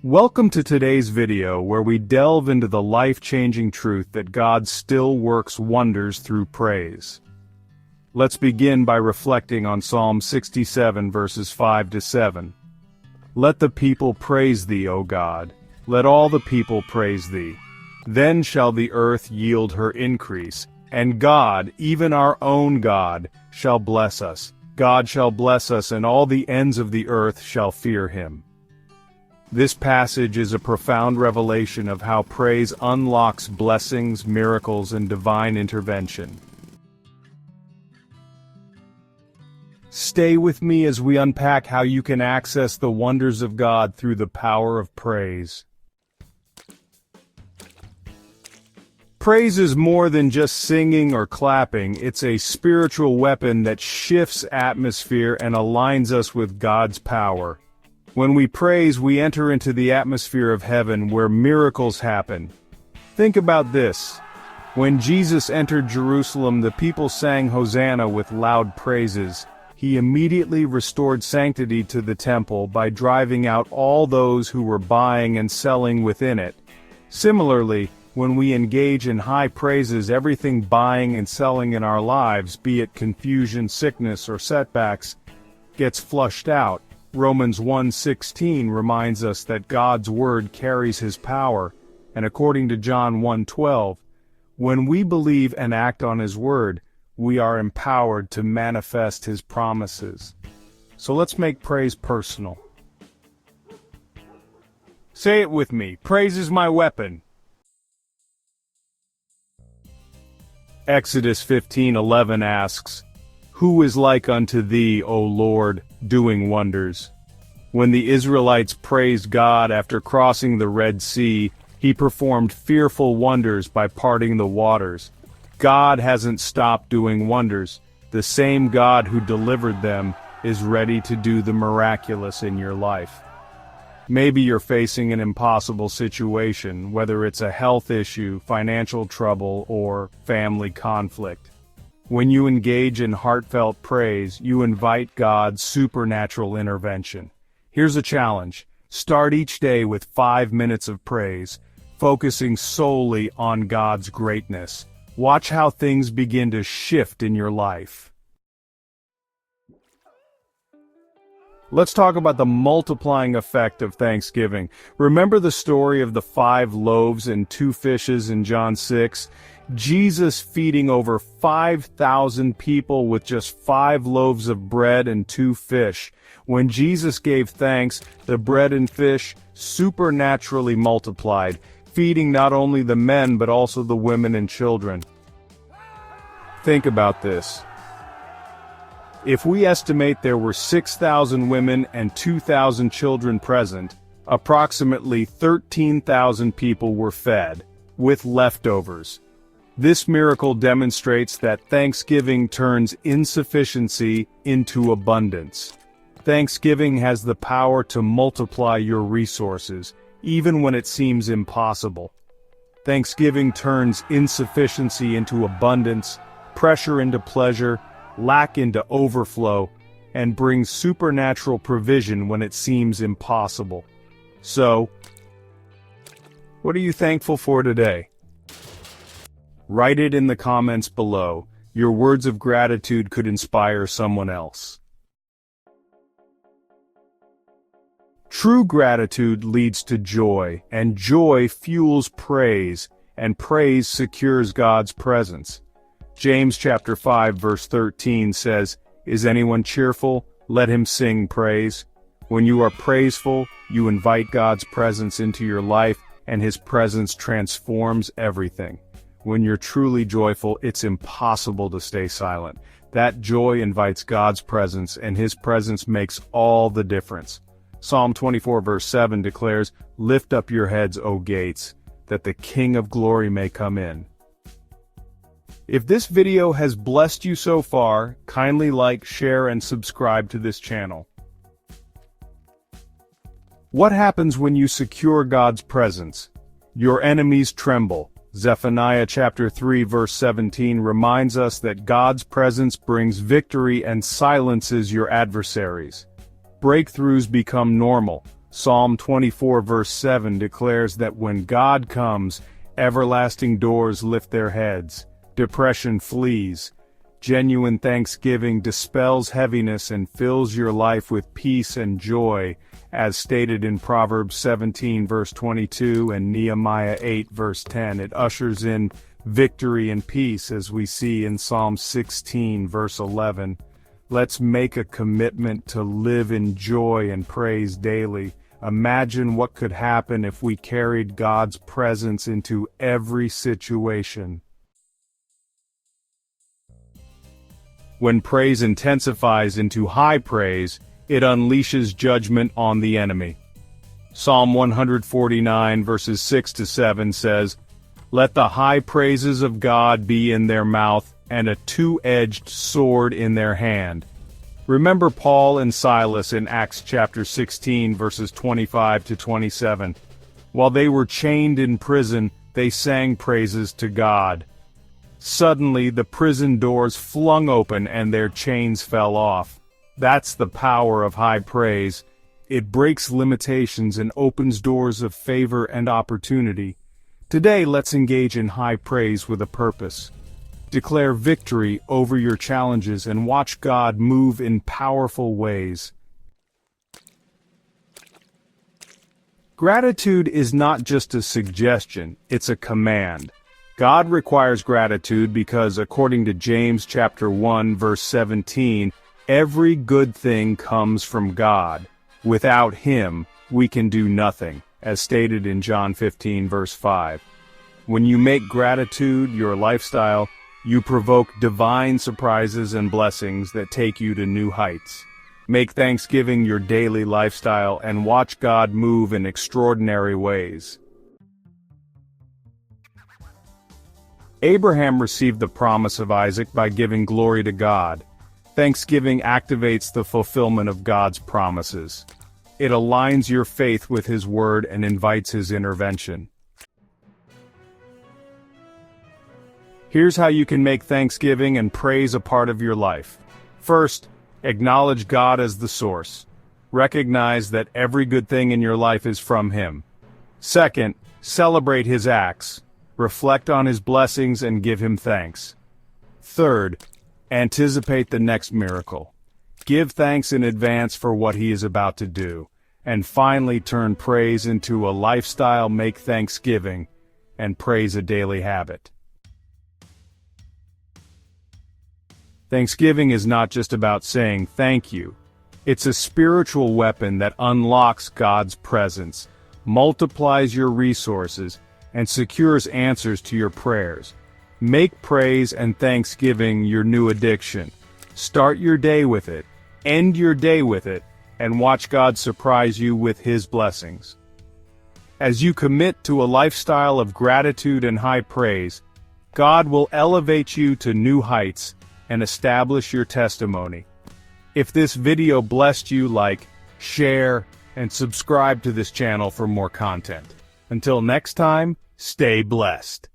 Welcome to today's video where we delve into the life-changing truth that God still works wonders through praise. Let's begin by reflecting on Psalm 67 verses 5-7. Let the people praise thee, O God. Let all the people praise thee. Then shall the earth yield her increase, and God, even our own God, shall bless us. God shall bless us, and all the ends of the earth shall fear him. This passage is a profound revelation of how praise unlocks blessings, miracles, and divine intervention. Stay with me as we unpack how you can access the wonders of God through the power of praise. Praise is more than just singing or clapping. It's a spiritual weapon that shifts atmosphere and aligns us with God's power. When we praise, we enter into the atmosphere of heaven where miracles happen. Think about this. When Jesus entered Jerusalem, the people sang Hosanna with loud praises. He immediately restored sanctity to the temple by driving out all those who were buying and selling within it. Similarly, when we engage in high praises, everything buying and selling in our lives, be it confusion, sickness, or setbacks, gets flushed out. Romans 1:16 reminds us that God's word carries his power, and according to John 1:12, when we believe and act on his word, we are empowered to manifest his promises. So let's make praise personal. Say it with me, praise is my weapon. Exodus 15:11 asks, Who is like unto thee, O Lord, doing wonders? When the Israelites praised God after crossing the Red Sea, he performed fearful wonders by parting the waters. God hasn't stopped doing wonders. The same God who delivered them is ready to do the miraculous in your life. Maybe you're facing an impossible situation, whether it's a health issue, financial trouble, or family conflict. When you engage in heartfelt praise, you invite God's supernatural intervention. Here's a challenge. Start each day with 5 minutes of praise, focusing solely on God's greatness. Watch how things begin to shift in your life. Let's talk about the multiplying effect of Thanksgiving. Remember the story of the 5 loaves and 2 fishes in John 6? Jesus feeding over 5,000 people with just 5 loaves of bread and 2 fish. When Jesus gave thanks, the bread and fish supernaturally multiplied, feeding not only the men but also the women and children. Think about this. If we estimate there were 6,000 women and 2,000 children present, approximately 13,000 people were fed, with leftovers. This miracle demonstrates that Thanksgiving turns insufficiency into abundance. Thanksgiving has the power to multiply your resources, even when it seems impossible. Thanksgiving turns insufficiency into abundance, pressure into pleasure, lack into overflow, and brings supernatural provision when it seems impossible. So, what are you thankful for today? Write it in the comments below. Your words of gratitude could inspire someone else. True gratitude leads to joy, and joy fuels praise, and praise secures God's presence. James chapter 5 verse 13 says, Is anyone cheerful? Let him sing praise. When you are praiseful, you invite God's presence into your life, and his presence transforms everything. When you're truly joyful, it's impossible to stay silent. That joy invites God's presence, and his presence makes all the difference. Psalm 24 verse 7 declares, Lift up your heads, O gates, that the King of glory may come in. If this video has blessed you so far, kindly like, share, and subscribe to this channel. What happens when you secure God's presence? Your enemies tremble. Zephaniah chapter 3 verse 17 reminds us that God's presence brings victory and silences your adversaries. Breakthroughs become normal. Psalm 24 verse 7 declares that when God comes, everlasting doors lift their heads, depression flees. Genuine thanksgiving dispels heaviness and fills your life with peace and joy, as stated in Proverbs 17 verse 22 and Nehemiah 8 verse 10. It ushers in victory and peace, as we see in Psalm 16 verse 11. Let's make a commitment to live in joy and praise daily. Imagine what could happen if we carried God's presence into every situation. When praise intensifies into high praise, it unleashes judgment on the enemy. Psalm 149 verses 6 to 7 says, "Let the high praises of God be in their mouth, and a two-edged sword in their hand." Remember Paul and Silas in Acts chapter 16 verses 25 to 27. While they were chained in prison, they sang praises to God. Suddenly the prison doors flung open and their chains fell off. That's the power of high praise. It breaks limitations and opens doors of favor and opportunity. Today, let's engage in high praise with a purpose. Declare victory over your challenges and watch God move in powerful ways. Gratitude is not just a suggestion, it's a command. God requires gratitude because, according to James chapter 1 verse 17, every good thing comes from God. Without Him, we can do nothing, as stated in John 15 verse 5. When you make gratitude your lifestyle, you provoke divine surprises and blessings that take you to new heights. Make Thanksgiving your daily lifestyle and watch God move in extraordinary ways. Abraham received the promise of Isaac by giving glory to God. Thanksgiving activates the fulfillment of God's promises. It aligns your faith with His word and invites His intervention. Here's how you can make Thanksgiving and praise a part of your life. First, acknowledge God as the source. Recognize that every good thing in your life is from Him. Second, celebrate His acts. Reflect on His blessings and give Him thanks. Third, anticipate the next miracle. Give thanks in advance for what He is about to do. And finally, turn praise into a lifestyle. Make Thanksgiving and praise a daily habit. Thanksgiving is not just about saying thank you. It's a spiritual weapon that unlocks God's presence, multiplies your resources, and secures answers to your prayers. Make praise and thanksgiving your new addiction. Start your day with it, end your day with it, and watch God surprise you with His blessings. As you commit to a lifestyle of gratitude and high praise, God will elevate you to new heights and establish your testimony. If this video blessed you, like, share, and subscribe to this channel for more content. Until next time, stay blessed.